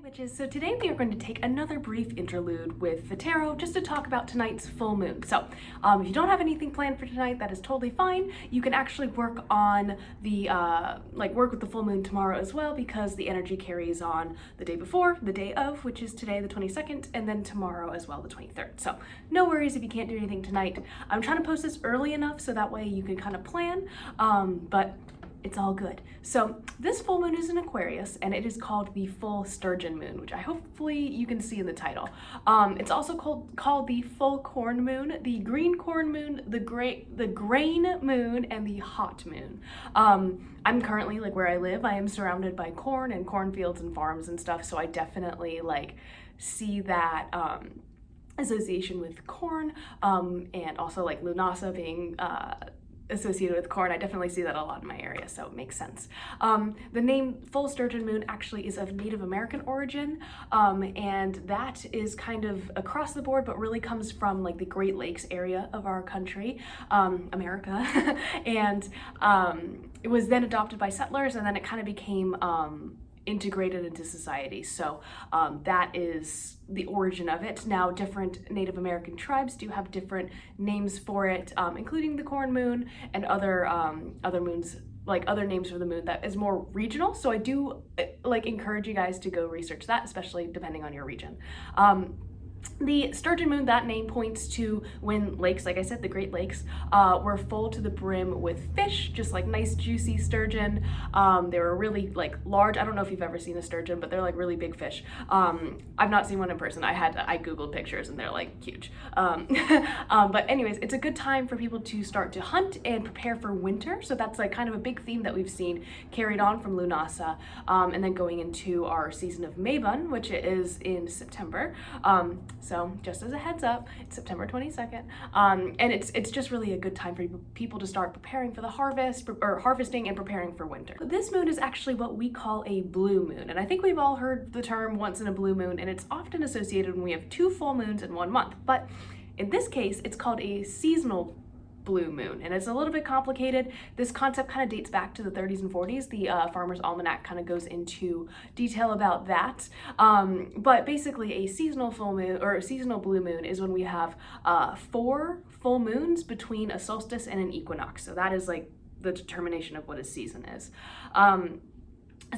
Witches. So today we are going to take another brief interlude with the tarot just to talk about tonight's full moon. So if you don't have anything planned for tonight, that is totally fine. You can actually work on the work with the full moon tomorrow as well, because the energy carries on the day before, the day of, which is today the 22nd, and then tomorrow as well, the 23rd. So no worries if you can't do anything tonight. I'm trying to post this early enough so that way you can kind of plan, but it's all good. So this full moon is in Aquarius, and it is called the full Sturgeon moon, which I hopefully you can see in the title. It's also called the full corn moon, the green corn moon, the grain moon, and the hot moon. I'm currently, where I live, I am surrounded by corn and cornfields and farms and stuff, so I definitely see that association with corn, and also Lunasa being associated with corn. I definitely see that a lot in my area, so it makes sense. The name full Sturgeon moon actually is of Native American origin, and that is kind of across the board, but really comes from the Great Lakes area of our country, America, and it was then adopted by settlers, and then it kind of became integrated into society. So that is the origin of it. Now, different Native American tribes do have different names for it, including the corn moon and other moons, other names for the moon that is more regional. So I do encourage you guys to go research that, especially depending on your region. The Sturgeon moon, that name points to when lakes, like I said, the Great Lakes, were full to the brim with fish, just nice juicy sturgeon. They were really large. I don't know if you've ever seen a sturgeon, but they're really big fish. I've not seen one in person. I Googled pictures and they're huge. But anyways, it's a good time for people to start to hunt and prepare for winter. So that's kind of a big theme that we've seen carried on from Lunasa, and then going into our season of Mabon, which is in September. So just as a heads up, it's September 22nd, and it's just really a good time for people to start preparing for the harvest, or harvesting and preparing for winter. This moon is actually what we call a blue moon, and I think we've all heard the term once in a blue moon, and it's often associated when we have two full moons in 1 month, but in this case, it's called a seasonal blue moon, and it's a little bit complicated. This concept kind of dates back to the 30s and 40s. The Farmer's Almanac kind of goes into detail about that. But basically, a seasonal full moon or a seasonal blue moon is when we have 4 full moons between a solstice and an equinox. So that is the determination of what a season is.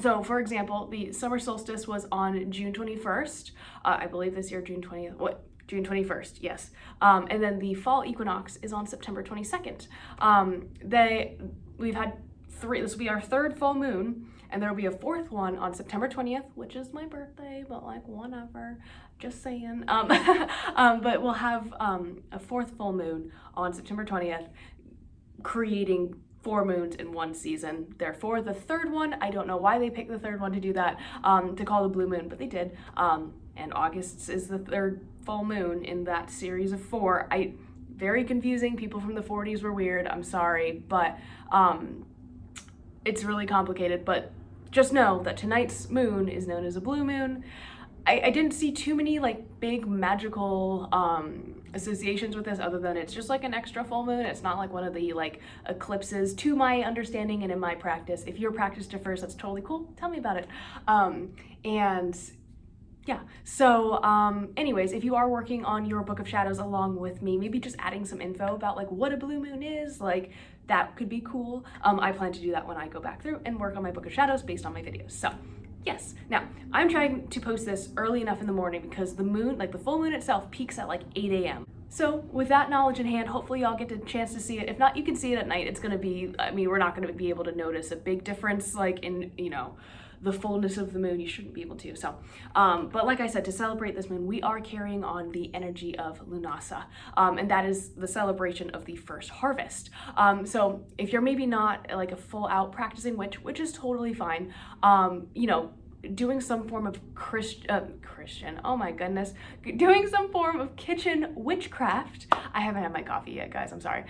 So, for example, the summer solstice was on June 21st. I believe this year, June 20th. June 21st, yes. And then the fall equinox is on September 22nd. We've had 3, this will be our 3rd full moon, and there will be a 4th one on September 20th, which is my birthday, but whatever, just saying. But we'll have a 4th full moon on September 20th, creating 4 moons in 1 season. Therefore, the 3rd one, I don't know why they picked the 3rd one to do that, to call the blue moon, but they did. And August is the 3rd full moon in that series of 4. Very confusing. People from the 40s were weird. I'm sorry, but it's really complicated. But just know that tonight's moon is known as a blue moon. I didn't see too many big magical associations with this, other than it's just an extra full moon. It's not one of the eclipses, to my understanding and in my practice. If your practice differs, that's totally cool. Tell me about it. And yeah, so anyways, if you are working on your Book of Shadows along with me, maybe just adding some info about what a blue moon is, that could be cool. I plan to do that when I go back through and work on my Book of Shadows based on my videos. So yes, now I'm trying to post this early enough in the morning because the moon, the full moon itself, peaks at 8 a.m. So with that knowledge in hand, hopefully y'all get a chance to see it. If not, you can see it at night. It's gonna be, we're not gonna be able to notice a big difference in, the fullness of the moon. You shouldn't be able to. So, but like I said, to celebrate this moon, we are carrying on the energy of Lunasa, and that is the celebration of the first harvest. So if you're maybe not a full out practicing witch, which is totally fine, doing some form of Christian, oh my goodness, doing some form of kitchen witchcraft. I haven't had my coffee yet, guys, I'm sorry.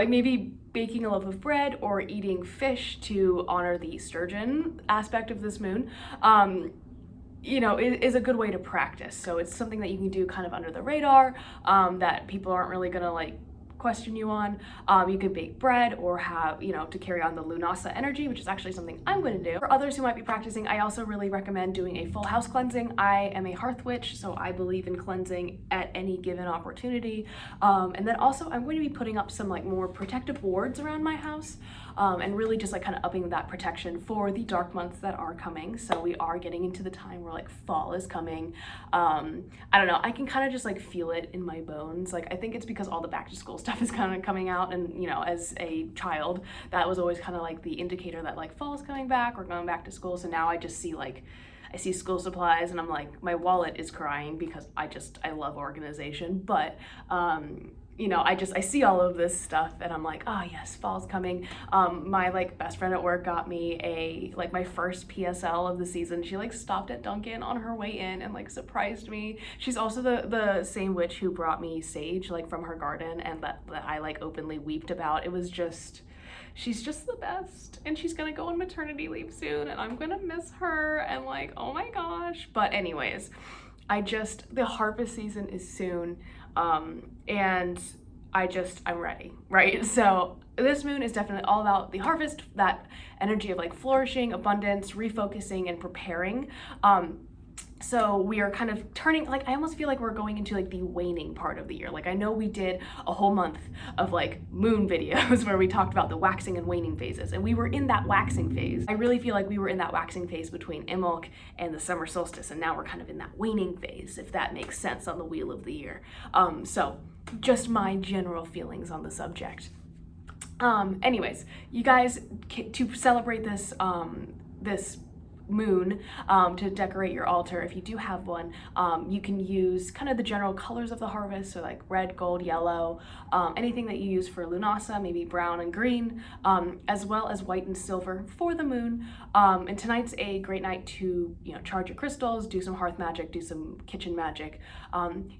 Maybe baking a loaf of bread or eating fish to honor the sturgeon aspect of this moon, is a good way to practice. So it's something that you can do kind of under the radar, that people aren't really gonna question you on. You could bake bread or have, to carry on the Lunasa energy, which is actually something I'm going to do. For others who might be practicing, I also really recommend doing a full house cleansing. I am a hearth witch, so I believe in cleansing at any given opportunity. And then also I'm going to be putting up some like more protective wards around my house, and really just like kind of upping that protection for the dark months that are coming. So we are getting into the time where like fall is coming. I don't know, I can kind of just like feel it in my bones. Like I think it's because all the back to school stuff is kind of coming out, and as a child that was always kind of like the indicator that like fall is coming back or going back to school. So now I just see I see school supplies and I'm like, my wallet is crying because I love organization. But I see all of this stuff and I'm like, oh yes, fall's coming. My like best friend at work got me my first PSL of the season. She like stopped at Dunkin' on her way in and like surprised me. She's also the same witch who brought me sage like from her garden and that I like openly weeped about. It was just, she's just the best, and she's gonna go on maternity leave soon and I'm gonna miss her and like, oh my gosh. But anyways, the harvest season is soon, and I'm ready, right? So this moon is definitely all about the harvest, that energy of like flourishing, abundance, refocusing, and preparing. So we are kind of turning, like, I almost feel like we're going into like the waning part of the year. Like I know we did a whole month of like moon videos where we talked about the waxing and waning phases, and we were in that waxing phase. I really feel like we were in that waxing phase between Imbolc and the summer solstice, and now we're kind of in that waning phase, if that makes sense, on the wheel of the year. So just my general feelings on the subject. Anyways, you guys, to celebrate this moon, to decorate your altar, if you do have one, you can use kind of the general colors of the harvest, so like red, gold, yellow, anything that you use for Lunasa, maybe brown and green, as well as white and silver for the moon. And tonight's a great night to charge your crystals, do some hearth magic, do some kitchen magic.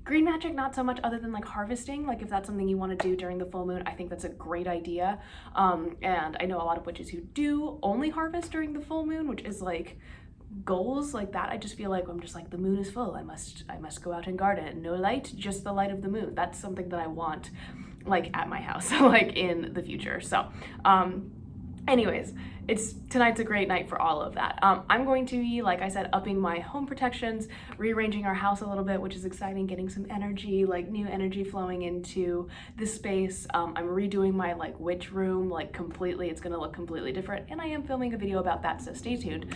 Green magic not so much, other than like harvesting. Like if that's something you want to do during the full moon, I think that's a great idea. And I know a lot of witches who do only harvest during the full moon, which is like goals like that. I just feel like I'm just like, the moon is full, I must go out and garden. No light, just the light of the moon. That's something that I want like at my house like in the future. So anyways, tonight's a great night for all of that. I'm going to be, like I said, upping my home protections, rearranging our house a little bit, which is exciting, getting some energy, like new energy flowing into this space. I'm redoing my like witch room like completely. It's gonna look completely different, and I am filming a video about that, so stay tuned.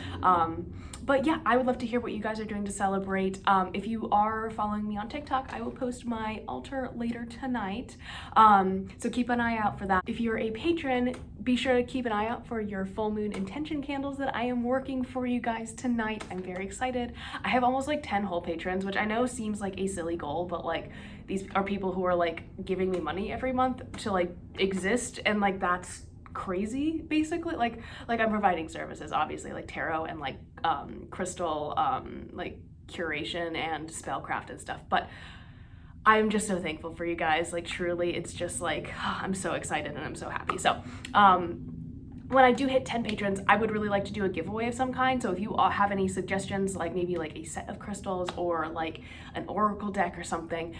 But yeah, I would love to hear what you guys are doing to celebrate. If you are following me on TikTok, I will post my altar later tonight, so keep an eye out for that. If you're a patron, be sure to keep an eye out for your full moon intention candles that I am working for you guys tonight. I'm very excited. I have almost like 10 whole patrons, which I know seems like a silly goal, but like these are people who are like giving me money every month to like exist, and like that's crazy. Basically like I'm providing services, obviously, like tarot and like crystal like curation and spellcraft and stuff, but I'm just so thankful for you guys. Like truly, it's just like, I'm so excited and I'm so happy. So when I do hit 10 patrons, I would really like to do a giveaway of some kind. So if you all have any suggestions, like maybe like a set of crystals or like an oracle deck or something,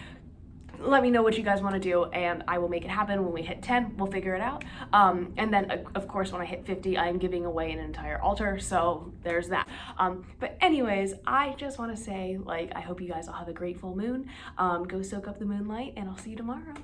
let me know what you guys want to do and I will make it happen. When we hit 10, we'll figure it out. And then of course, when I hit 50, I'm giving away an entire altar. So there's that. But anyways, I just want to say, like, I hope you guys all have a great full moon. Go soak up the moonlight, and I'll see you tomorrow.